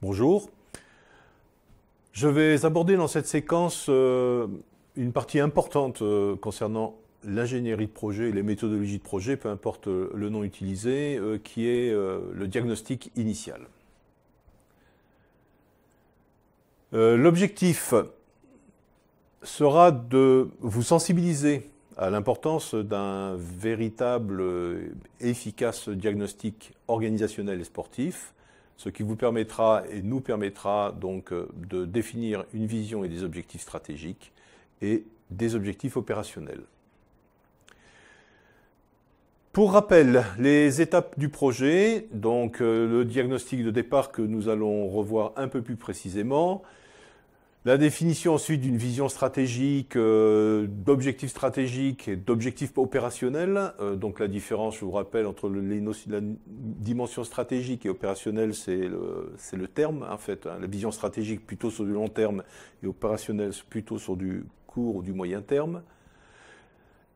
Bonjour. Je vais aborder dans cette séquence une partie importante concernant l'ingénierie de projet et les méthodologies de projet, peu importe le nom utilisé, qui est le diagnostic initial. L'objectif sera de vous sensibiliser à l'importance d'un véritable et efficace diagnostic organisationnel et sportif, ce qui vous permettra et nous permettra donc de définir une vision et des objectifs stratégiques et des objectifs opérationnels. Pour rappel, les étapes du projet, donc le diagnostic de départ que nous allons revoir un peu plus précisément, la définition ensuite d'une vision stratégique, d'objectifs stratégiques et d'objectifs opérationnels. Donc la différence, je vous rappelle, entre la dimension stratégique et opérationnelle, c'est le terme en fait. La vision stratégique plutôt sur du long terme et opérationnelle plutôt sur du court ou du moyen terme.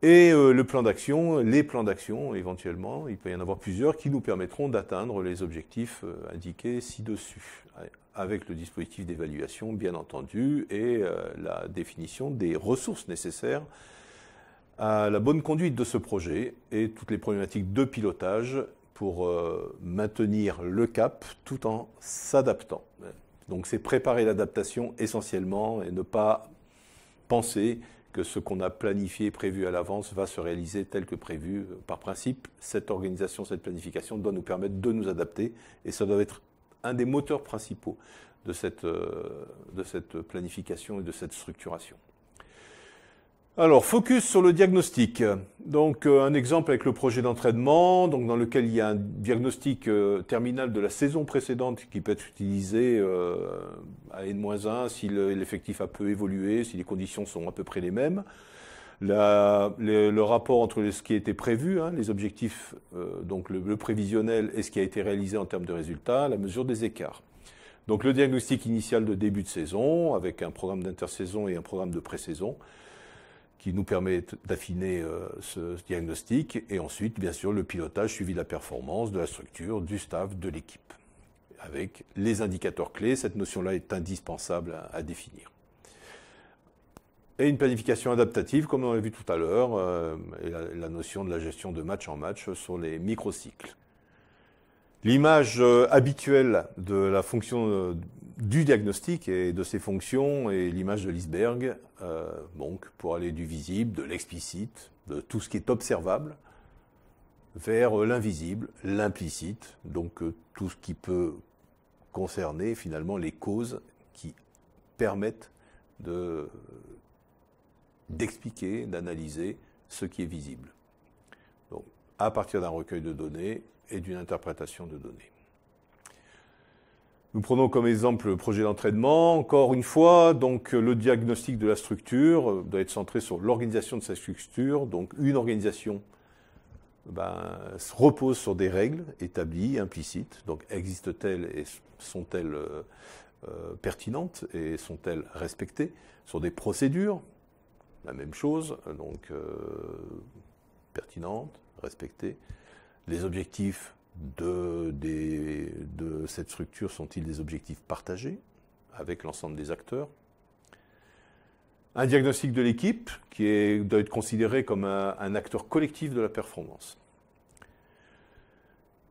Et le plan d'action, les plans d'action éventuellement, il peut y en avoir plusieurs qui nous permettront d'atteindre les objectifs indiqués ci-dessus, avec le dispositif d'évaluation bien entendu et la définition des ressources nécessaires à la bonne conduite de ce projet et toutes les problématiques de pilotage pour maintenir le cap tout en s'adaptant. Donc c'est préparer l'adaptation essentiellement et ne pas penser que ce qu'on a planifié, prévu à l'avance va se réaliser tel que prévu. Par principe, cette organisation, cette planification doit nous permettre de nous adapter et ça doit être un des moteurs principaux de cette planification et de cette structuration. Alors, focus sur le diagnostic. Donc, un exemple avec le projet d'entraînement, donc dans lequel il y a un diagnostic terminal de la saison précédente qui peut être utilisé à N-1 si l'effectif a peu évolué, si les conditions sont à peu près les mêmes. Le rapport entre ce qui a été prévu, les objectifs, donc le prévisionnel et ce qui a été réalisé en termes de résultats, la mesure des écarts. Donc le diagnostic initial de début de saison, avec un programme d'intersaison et un programme de pré-saison, qui nous permet d'affiner ce diagnostic, et ensuite, bien sûr, le pilotage suivi de la performance, de la structure, du staff, de l'équipe, avec les indicateurs clés. Cette notion-là est indispensable à définir. Et une planification adaptative, comme on l'a vu tout à l'heure, et la notion de la gestion de match en match sur les microcycles. L'image habituelle de la fonction du diagnostic et de ses fonctions est l'image de l'iceberg, donc pour aller du visible, de l'explicite, de tout ce qui est observable, vers l'invisible, l'implicite, donc tout ce qui peut concerner finalement les causes qui permettent d'expliquer, d'analyser ce qui est visible. Donc, à partir d'un recueil de données et d'une interprétation de données. Nous prenons comme exemple le projet d'entraînement. Encore une fois, donc le diagnostic de la structure doit être centré sur l'organisation de sa structure. Donc une organisation repose sur des règles établies, implicites. Donc existent-elles et sont-elles pertinentes et sont-elles respectées? Sur des procédures, la même chose, donc pertinentes, respectées. Les objectifs de cette structure sont-ils des objectifs partagés avec l'ensemble des acteurs? Un diagnostic de l'équipe qui doit être considéré comme un acteur collectif de la performance.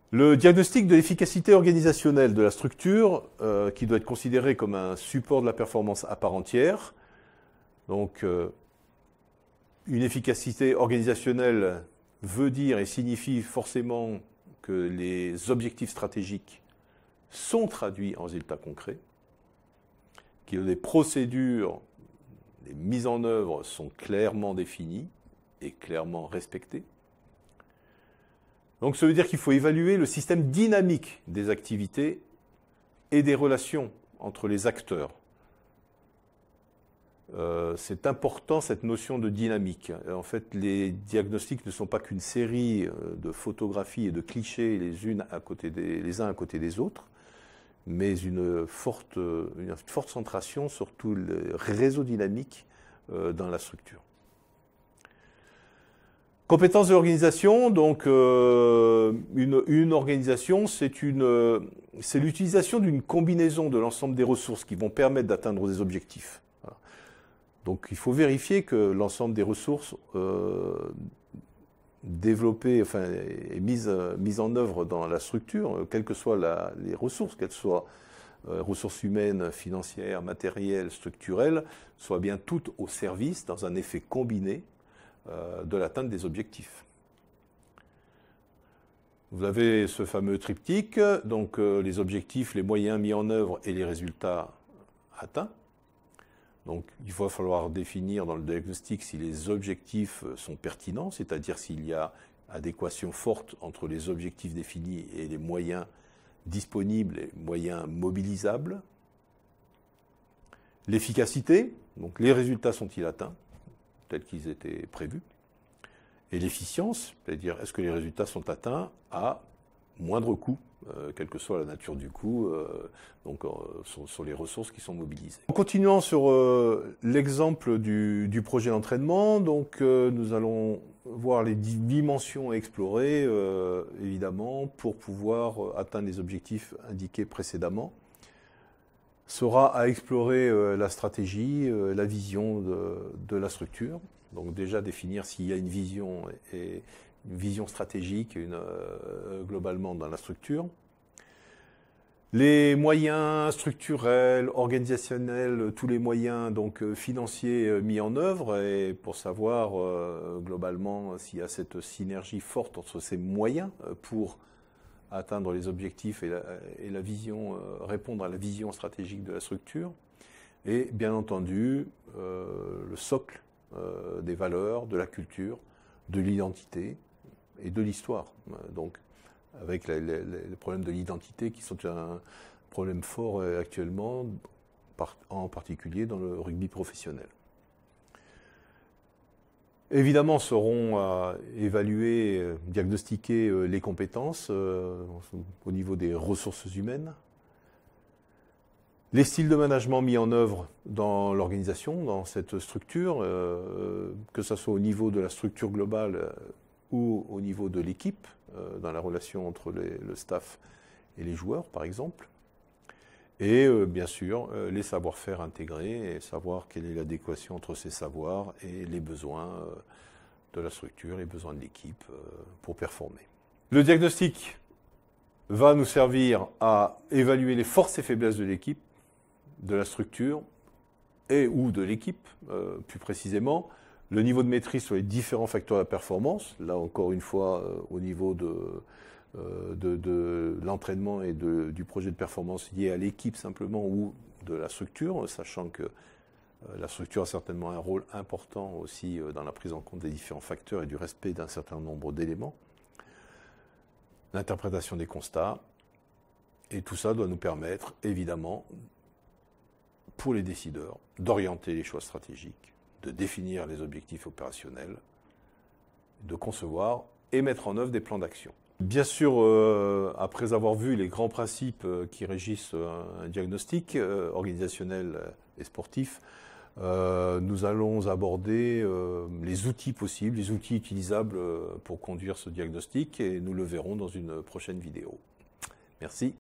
Le diagnostic de l'efficacité organisationnelle de la structure qui doit être considéré comme un support de la performance à part entière. Donc, une efficacité organisationnelle veut dire et signifie forcément que les objectifs stratégiques sont traduits en résultats concrets, que les procédures, les mises en œuvre sont clairement définies et clairement respectées. Donc ça veut dire qu'il faut évaluer le système dynamique des activités et des relations entre les acteurs. C'est important cette notion de dynamique. En fait, les diagnostics ne sont pas qu'une série de photographies et de clichés les uns à côté des autres, mais une forte centration sur tout le réseau dynamique dans la structure. Compétences de l'organisation, donc une organisation, c'est l'utilisation d'une combinaison de l'ensemble des ressources qui vont permettre d'atteindre des objectifs. Voilà. Donc il faut vérifier que l'ensemble des ressources développées, enfin, et mises en œuvre dans la structure, quelles que soient les ressources, qu'elles soient ressources humaines, financières, matérielles, structurelles, soient bien toutes au service, dans un effet combiné, de l'atteinte des objectifs. Vous avez ce fameux triptyque, donc les objectifs, les moyens mis en œuvre et les résultats atteints. Donc il va falloir définir dans le diagnostic si les objectifs sont pertinents, c'est-à-dire s'il y a adéquation forte entre les objectifs définis et les moyens disponibles et moyens mobilisables. L'efficacité, donc les résultats sont-ils atteints tels qu'ils étaient prévus, et l'efficience, c'est-à-dire est-ce que les résultats sont atteints à moindre coût, quelle que soit la nature du coût, sur les ressources qui sont mobilisées. En continuant sur l'exemple du projet d'entraînement, donc nous allons voir les dimensions à explorer, évidemment, pour pouvoir atteindre les objectifs indiqués précédemment. Sera à explorer la stratégie, la vision de la structure. Donc déjà définir s'il y a une vision stratégique globalement dans la structure. Les moyens structurels, organisationnels, tous les moyens donc financiers mis en œuvre, et pour savoir globalement s'il y a cette synergie forte entre ces moyens pour atteindre les objectifs et la vision, répondre à la vision stratégique de la structure, et bien entendu le socle des valeurs, de la culture, de l'identité et de l'histoire. Donc avec les problèmes de l'identité qui sont un problème fort actuellement, en particulier dans le rugby professionnel. Évidemment, seront à évaluer, diagnostiquer les compétences au niveau des ressources humaines, les styles de management mis en œuvre dans l'organisation, dans cette structure, que ce soit au niveau de la structure globale ou au niveau de l'équipe, dans la relation entre le staff et les joueurs, par exemple. Et bien sûr, les savoir-faire intégrés et savoir quelle est l'adéquation entre ces savoirs et les besoins de la structure, les besoins de l'équipe pour performer. Le diagnostic va nous servir à évaluer les forces et faiblesses de l'équipe, de la structure et ou de l'équipe, plus précisément, le niveau de maîtrise sur les différents facteurs de la performance, là encore une fois au niveau de l'entraînement et du projet de performance lié à l'équipe simplement ou de la structure, sachant que la structure a certainement un rôle important aussi dans la prise en compte des différents facteurs et du respect d'un certain nombre d'éléments. L'interprétation des constats, et tout ça doit nous permettre, évidemment, pour les décideurs, d'orienter les choix stratégiques, de définir les objectifs opérationnels, de concevoir et mettre en œuvre des plans d'action. Bien sûr, après avoir vu les grands principes qui régissent un diagnostic organisationnel et sportif, nous allons aborder les outils possibles, les outils utilisables pour conduire ce diagnostic, et nous le verrons dans une prochaine vidéo. Merci.